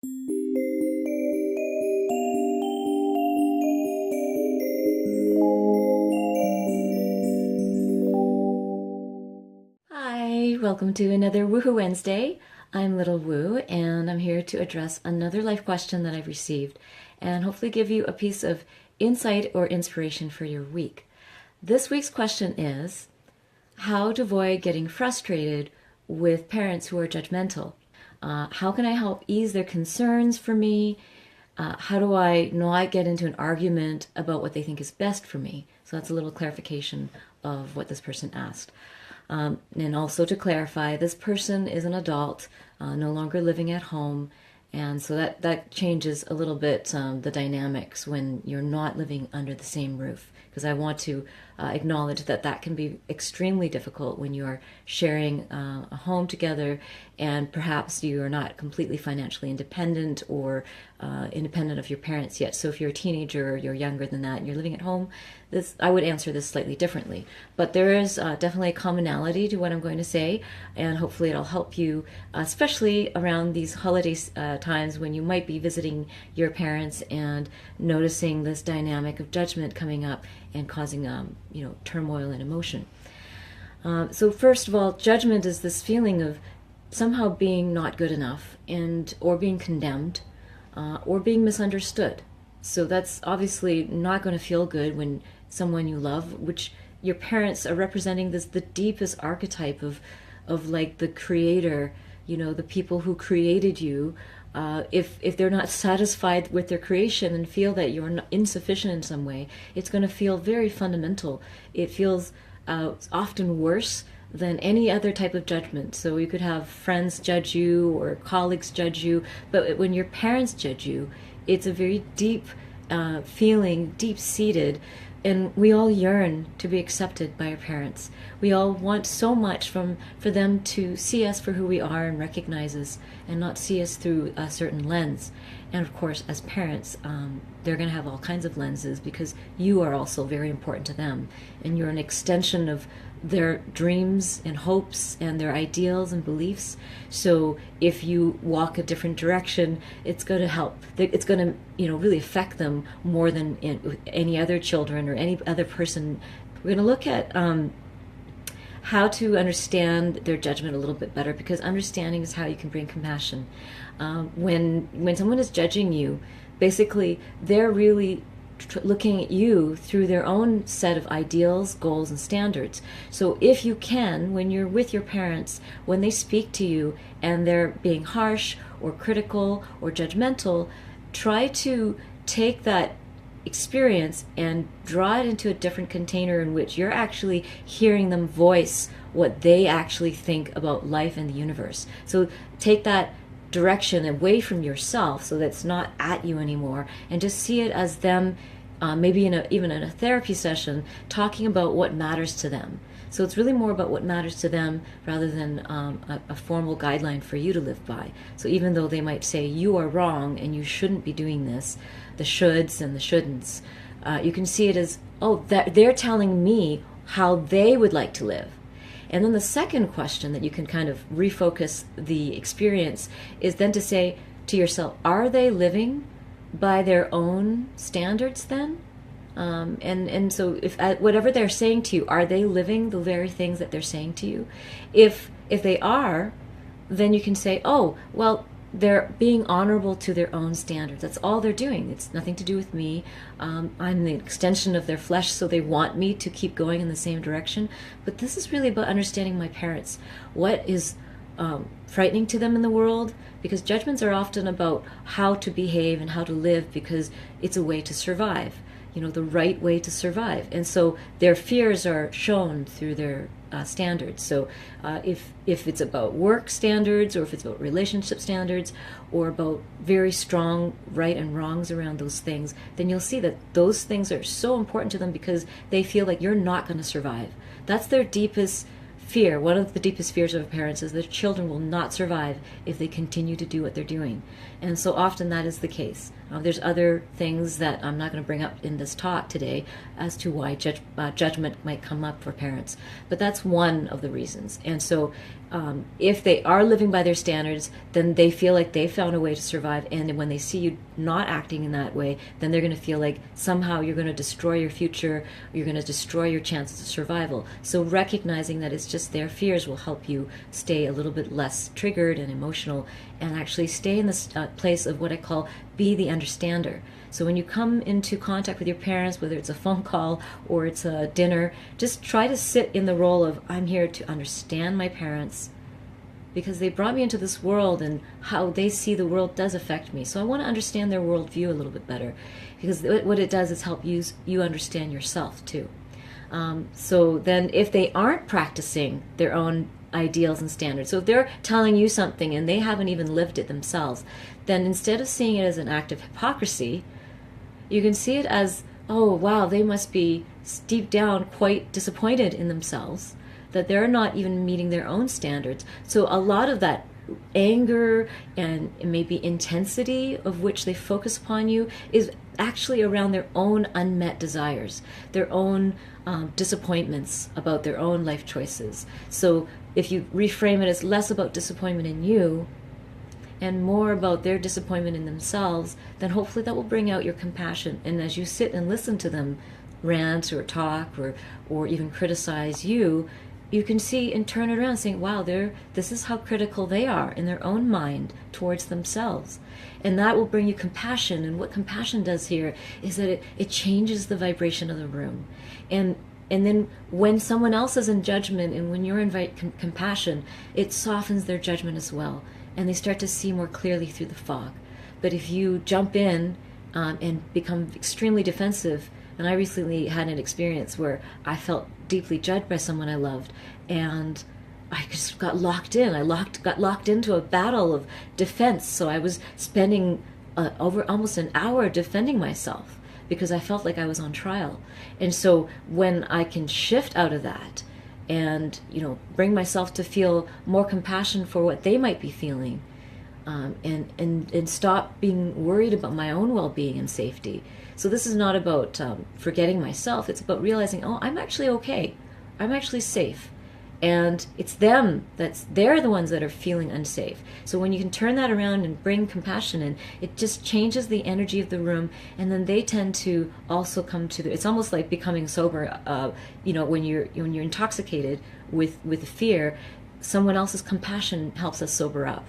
Hi, welcome to another Woohoo Wednesday. I'm Little Woo, and I'm here to address another life question that I've received and hopefully give you a piece of insight or inspiration for your week. This week's question is how to avoid getting frustrated with parents who are judgmental. How can I help ease their concerns for me? How do I not get into an argument about what they think is best for me? So that's a little clarification of what this person asked. And also to clarify, this person is an adult, no longer living at home, and so that changes a little bit the dynamics when you're not living under the same roof. Because I want to acknowledge that can be extremely difficult when you are sharing a home together, and perhaps you are not completely financially independent or independent of your parents yet. So if you're a teenager or you're younger than that and you're living at home, I would answer this slightly differently. But there is definitely a commonality to what I'm going to say, and hopefully it'll help you, especially around these holiday times when you might be visiting your parents and noticing this dynamic of judgment coming up and causing turmoil and emotion. So first of all, judgment is this feeling of somehow being not good enough or being condemned or being misunderstood. So that's obviously not going to feel good when someone you love, which your parents are representing the deepest archetype of like the creator, the people who created you. If they're not satisfied with their creation and feel that you're insufficient in some way, it's going to feel very fundamental. It feels often worse than any other type of judgment. So you could have friends judge you or colleagues judge you, but when your parents judge you, it's a very deep feeling, deep-seated, and we all yearn to be accepted by our parents. We all want so much for them to see us for who we are and recognize us and not see us through a certain lens. And of course, as parents, they're going to have all kinds of lenses because you are also very important to them. And you're an extension of their dreams and hopes and their ideals and beliefs. So if you walk a different direction, it's going to help. It's going to, really affect them more than any other children or any other person. We're going to look at how to understand their judgment a little bit better, because understanding is how you can bring compassion. When someone is judging you, basically they're really looking at you through their own set of ideals, goals, and standards. So if you can, when you're with your parents, when they speak to you and they're being harsh or critical or judgmental, try to take that experience and draw it into a different container in which you're actually hearing them voice what they actually think about life and the universe. So take that direction away from yourself so that it's not at you anymore, and just see it as them, maybe even in a therapy session, talking about what matters to them. So it's really more about what matters to them rather than a formal guideline for you to live by. So even though they might say you are wrong and you shouldn't be doing this, the shoulds and the shouldn'ts, you can see it as, that they're telling me how they would like to live. And then the second question that you can kind of refocus the experience is then to say to yourself, are they living by their own standards then? And so if whatever they're saying to you, are they living the very things that they're saying to you? If they are, then you can say, oh, well, they're being honorable to their own standards. That's all they're doing. It's nothing to do with me. I'm the extension of their flesh, so they want me to keep going in the same direction. But this is really about understanding my parents. What is frightening to them in the world? Because judgments are often about how to behave and how to live, because it's a way to survive, the right way to survive. And so their fears are shown through their standards. So if it's about work standards, or if it's about relationship standards, or about very strong right and wrongs around those things, then you'll see that those things are so important to them because they feel like you're not going to survive. That's their deepest fear. One of the deepest fears of parents is that children will not survive if they continue to do what they're doing. And so often that is the case. There's other things that I'm not going to bring up in this talk today as to why judgment might come up for parents. But that's one of the reasons. And so if they are living by their standards, then they feel like they found a way to survive. And when they see you not acting in that way, then they're going to feel like somehow you're going to destroy your future, you're going to destroy your chances of survival. So recognizing that it's just their fears will help you stay a little bit less triggered and emotional, and actually stay in this place of what I call be the understander. So when you come into contact with your parents, whether it's a phone call or it's a dinner, just try to sit in the role of, I'm here to understand my parents because they brought me into this world, and how they see the world does affect me. So I want to understand their worldview a little bit better, because what it does is help you understand yourself too. So then if they aren't practicing their own ideals and standards, so if they're telling you something and they haven't even lived it themselves, then instead of seeing it as an act of hypocrisy, you can see it as, oh wow, they must be deep down quite disappointed in themselves, that they're not even meeting their own standards. So a lot of that anger and maybe intensity of which they focus upon you is actually around their own unmet desires, their own disappointments about their own life choices. So if you reframe it as less about disappointment in you and more about their disappointment in themselves, then hopefully that will bring out your compassion. And as you sit and listen to them rant or talk or even criticize you, you can see and turn it around saying, wow, this is how critical they are in their own mind towards themselves. And that will bring you compassion. And what compassion does here is that it changes the vibration of the room. And then when someone else is in judgment and when you're in compassion, it softens their judgment as well. And they start to see more clearly through the fog. But if you jump in and become extremely defensive, and I recently had an experience where I felt deeply judged by someone I loved, and I just got locked in. Got locked into a battle of defense. So I was spending over almost an hour defending myself because I felt like I was on trial. And so when I can shift out of that and bring myself to feel more compassion for what they might be feeling, and stop being worried about my own well-being and safety. So this is not about forgetting myself. It's about realizing, oh, I'm actually okay. I'm actually safe. And it's them, they're the ones that are feeling unsafe. So when you can turn that around and bring compassion in, it just changes the energy of the room, and then they tend to also come to it's almost like becoming sober. When you're intoxicated with fear, someone else's compassion helps us sober up.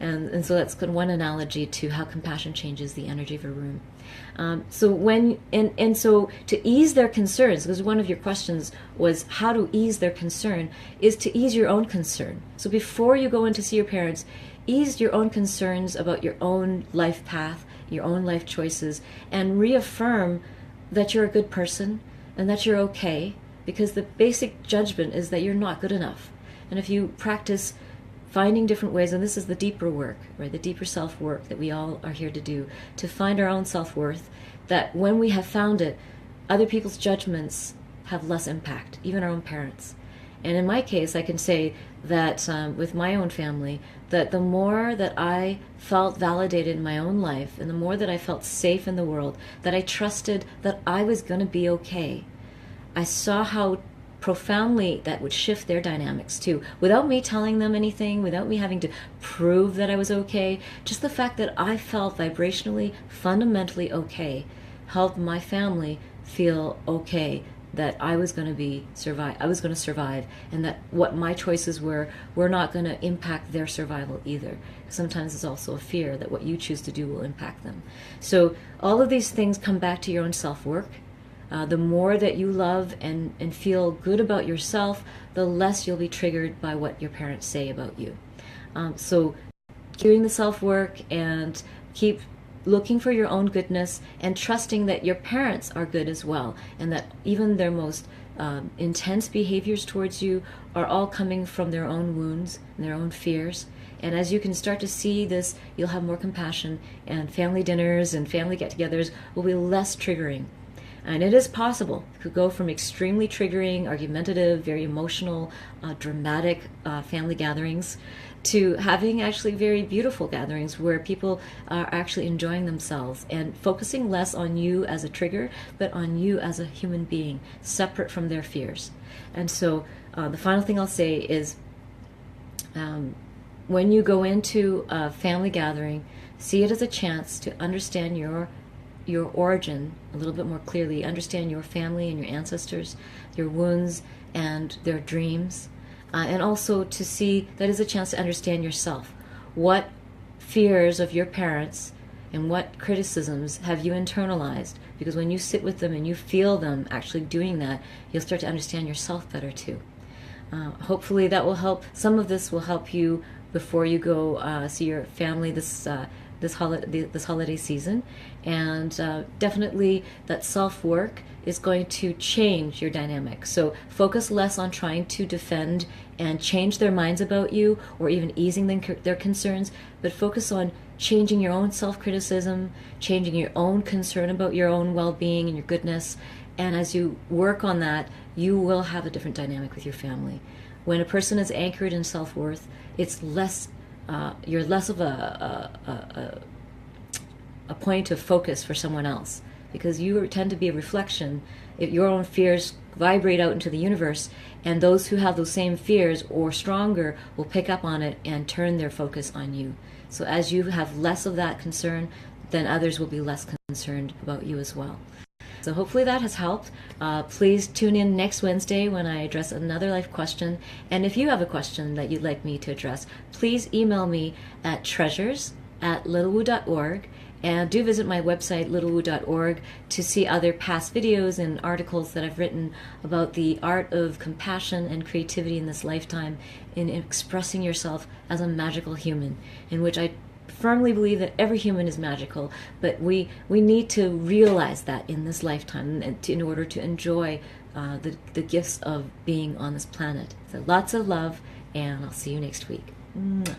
And so that's one analogy to how compassion changes the energy of a room. So to ease their concerns, because one of your questions was how to ease their concern, is to ease your own concern. So before you go in to see your parents, ease your own concerns about your own life path, your own life choices, and reaffirm that you're a good person and that you're okay, because the basic judgment is that you're not good enough. And if you practice finding different ways, and this is the deeper work, right? The deeper self-work that we all are here to do, to find our own self-worth, that when we have found it, other people's judgments have less impact, even our own parents. And in my case, I can say that with my own family, that the more that I felt validated in my own life, and the more that I felt safe in the world, that I trusted that I was going to be okay, I saw how profoundly that would shift their dynamics too, without me telling them anything, without me having to prove that I was okay. Just the fact that I felt vibrationally, fundamentally okay, helped my family feel okay, that I was going to survive, and that what my choices were not going to impact their survival either. Sometimes it's also a fear that what you choose to do will impact them. So all of these things come back to your own self-work. The more that you love and feel good about yourself, the less you'll be triggered by what your parents say about you. So doing the self-work and keep looking for your own goodness and trusting that your parents are good as well, and that even their most intense behaviors towards you are all coming from their own wounds and their own fears. And as you can start to see this, you'll have more compassion, and family dinners and family get-togethers will be less triggering. And it is possible. It could go from extremely triggering, argumentative, very emotional, dramatic family gatherings to having actually very beautiful gatherings where people are actually enjoying themselves and focusing less on you as a trigger, but on you as a human being, separate from their fears. And so the final thing I'll say is, When you go into a family gathering, see it as a chance to understand your origin a little bit more clearly, understand your family and your ancestors, their wounds and their dreams, and also to see that is a chance to understand yourself. What fears of your parents and what criticisms have you internalized? Because when you sit with them and you feel them actually doing that, you'll start to understand yourself better too. Hopefully that will help. Some of this will help you before you go see your family this holiday season, and definitely that self-work is going to change your dynamic. So focus less on trying to defend and change their minds about you, or even easing their concerns, but focus on changing your own self-criticism, changing your own concern about your own well-being and your goodness. And as you work on that, you will have a different dynamic with your family. When a person is anchored in self-worth, it's less you're less of a point of focus for someone else, because you tend to be a reflection. Your own fears vibrate out into the universe, and those who have those same fears or stronger will pick up on it and turn their focus on you. So as you have less of that concern, then others will be less concerned about you as well. So hopefully that has helped. Please tune in next Wednesday when I address another life question. And if you have a question that you'd like me to address, please email me at treasures@littlewoo.org. And do visit my website, littlewoo.org, to see other past videos and articles that I've written about the art of compassion and creativity in this lifetime, in expressing yourself as a magical human, in which I firmly believe that every human is magical, but we need to realize that in this lifetime in order to enjoy the gifts of being on this planet. So lots of love, and I'll see you next week. Mwah.